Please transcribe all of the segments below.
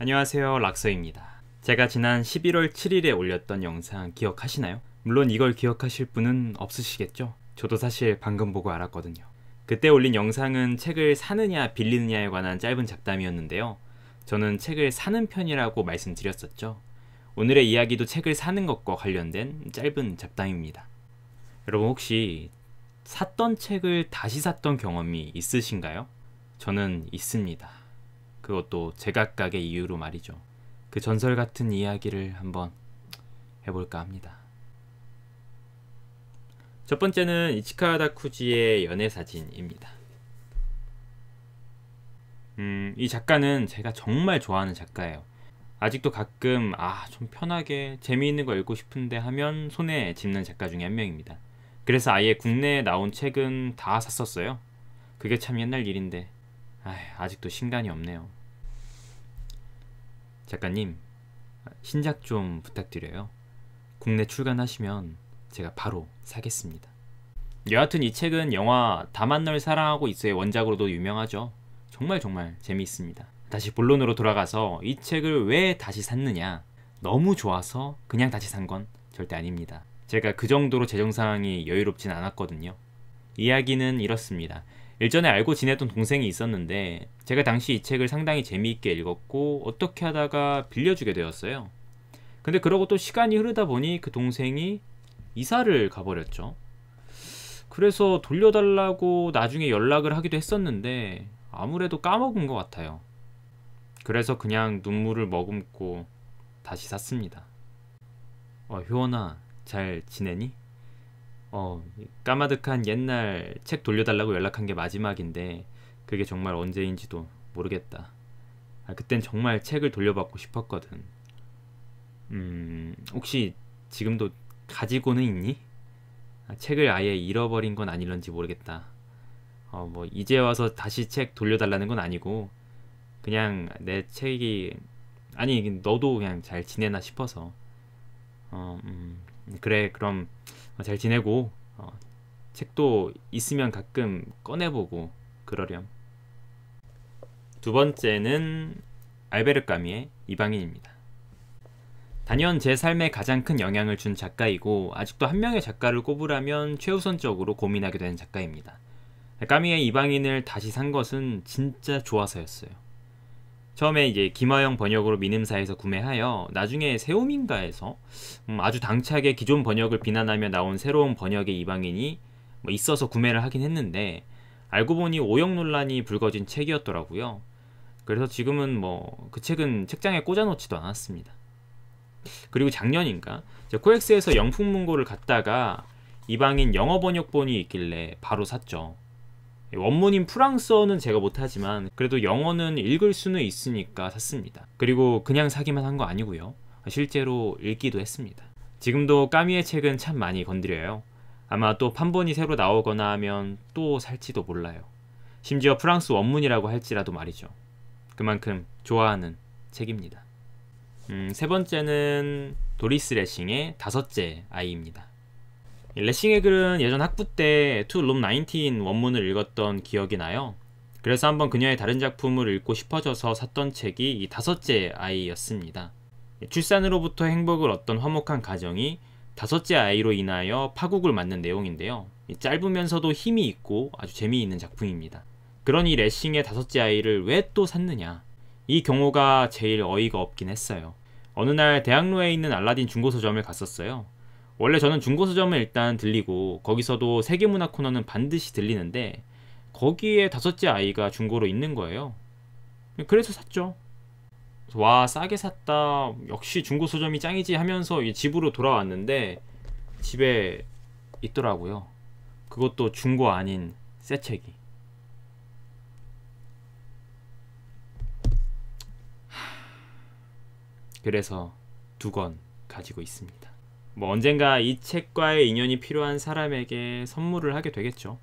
안녕하세요, 락서입니다. 제가 지난 11월 7일에 올렸던 영상 기억하시나요? 물론 이걸 기억하실 분은 없으시겠죠? 저도 사실 방금 보고 알았거든요. 그때 올린 영상은 책을 사느냐 빌리느냐에 관한 짧은 잡담이었는데요. 저는 책을 사는 편이라고 말씀드렸었죠. 오늘의 이야기도 책을 사는 것과 관련된 짧은 잡담입니다. 여러분 혹시 샀던 책을 다시 샀던 경험이 있으신가요? 저는 있습니다. 그것도 제각각의 이유로 말이죠. 그 전설 같은 이야기를 한번 해볼까 합니다. 첫 번째는 이치카 다쿠지의 연애사진입니다. 이 작가는 제가 정말 좋아하는 작가예요. 아직도 가끔 좀 편하게 재미있는 거 읽고 싶은데 하면 손에 짚는 작가 중에 한 명입니다. 그래서 아예 국내에 나온 책은 다 샀었어요. 그게 참 옛날 일인데 아직도 신간이 없네요. 작가님, 신작 좀 부탁드려요. 국내 출간하시면 제가 바로 사겠습니다. 여하튼 이 책은 영화 다만 널 사랑하고 있어의 원작으로도 유명하죠. 정말 재미있습니다. 다시 본론으로 돌아가서 이 책을 왜 다시 샀느냐, 너무 좋아서 그냥 다시 산 건 절대 아닙니다. 제가 그 정도로 재정 상황이 여유롭진 않았거든요. 이야기는 이렇습니다. 일전에 알고 지냈던 동생이 있었는데 제가 당시 이 책을 상당히 재미있게 읽었고 어떻게 하다가 빌려주게 되었어요. 근데 그러고 또 시간이 흐르다 보니 그 동생이 이사를 가버렸죠. 그래서 돌려달라고 나중에 연락을 하기도 했었는데 아무래도 까먹은 것 같아요. 그래서 그냥 눈물을 머금고 다시 샀습니다. 효원아, 잘 지내니? 까마득한 옛날 책 돌려달라고 연락한 게 마지막인데 그게 정말 언제인지도 모르겠다. 그땐 정말 책을 돌려받고 싶었거든. 혹시 지금도 가지고는 있니? 책을 아예 잃어버린 건 아닐런지 모르겠다. 이제 와서 다시 책 돌려달라는 건 아니고 그냥 내 책이 너도 그냥 잘 지내나 싶어서 그래, 그럼 잘 지내고 책도 있으면 가끔 꺼내보고 그러렴. 두 번째는 알베르 까뮈의 이방인입니다. 단연 제 삶에 가장 큰 영향을 준 작가이고 아직도 한 명의 작가를 꼽으라면 최우선적으로 고민하게 되는 작가입니다. 까뮈의 이방인을 다시 산 것은 진짜 좋아서였어요. 처음에 이제 김화영 번역으로 미음사에서 구매하여 나중에 세오민가에서 아주 당차게 기존 번역을 비난하며 나온 새로운 번역의 이방인이 있어서 구매를 하긴 했는데 알고 보니 오역 논란이 불거진 책이었더라고요. 그래서 지금은 그 책은 책장에 꽂아놓지도 않았습니다. 그리고 작년인가 코엑스에서 영풍문고를 갔다가 이방인 영어 번역본이 있길래 바로 샀죠. 원문인 프랑스어는 제가 못하지만 그래도 영어는 읽을 수는 있으니까 샀습니다. 그리고 그냥 사기만 한 거 아니고요. 실제로 읽기도 했습니다. 지금도 까뮈의 책은 참 많이 건드려요. 아마 또 판본이 새로 나오거나 하면 또 살지도 몰라요. 심지어 프랑스 원문이라고 할지라도 말이죠. 그만큼 좋아하는 책입니다. 세 번째는 도리스 레싱의 다섯째 아이입니다. 레싱의 글은 예전 학부 때 To Room 19 원문을 읽었던 기억이 나요. 그래서 한번 그녀의 다른 작품을 읽고 싶어져서 샀던 책이 이 다섯째 아이였습니다. 출산으로부터 행복을 얻던 화목한 가정이 다섯째 아이로 인하여 파국을 맞는 내용인데요. 짧으면서도 힘이 있고 아주 재미있는 작품입니다. 그러니 레싱의 다섯째 아이를 왜 또 샀느냐, 이 경우가 제일 어이가 없긴 했어요. 어느 날 대학로에 있는 알라딘 중고서점을 갔었어요. 원래 저는 중고서점을 일단 들리고 거기서도 세계문화 코너는 반드시 들리는데 거기에 다섯째 아이가 중고로 있는 거예요. 그래서 샀죠. 와, 싸게 샀다, 역시 중고서점이 짱이지 하면서 집으로 돌아왔는데 집에 있더라고요. 그것도 중고 아닌 새 책이. 그래서 2권 가지고 있습니다. 언젠가 이 책과의 인연이 필요한 사람에게 선물을 하게 되겠죠.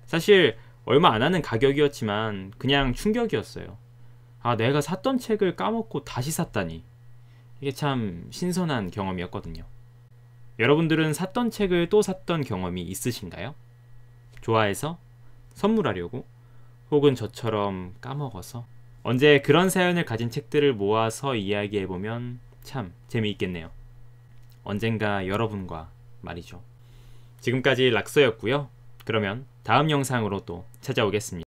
사실 얼마 안 하는 가격이었지만 그냥 충격이었어요. 내가 샀던 책을 까먹고 다시 샀다니. 이게 참 신선한 경험이었거든요. 여러분들은 샀던 책을 또 샀던 경험이 있으신가요? 좋아해서? 선물하려고? 혹은 저처럼 까먹어서? 언제 그런 사연을 가진 책들을 모아서 이야기해보면 참 재미있겠네요. 언젠가 여러분과 말이죠. 지금까지 락서였고요. 그러면 다음 영상으로 또 찾아오겠습니다.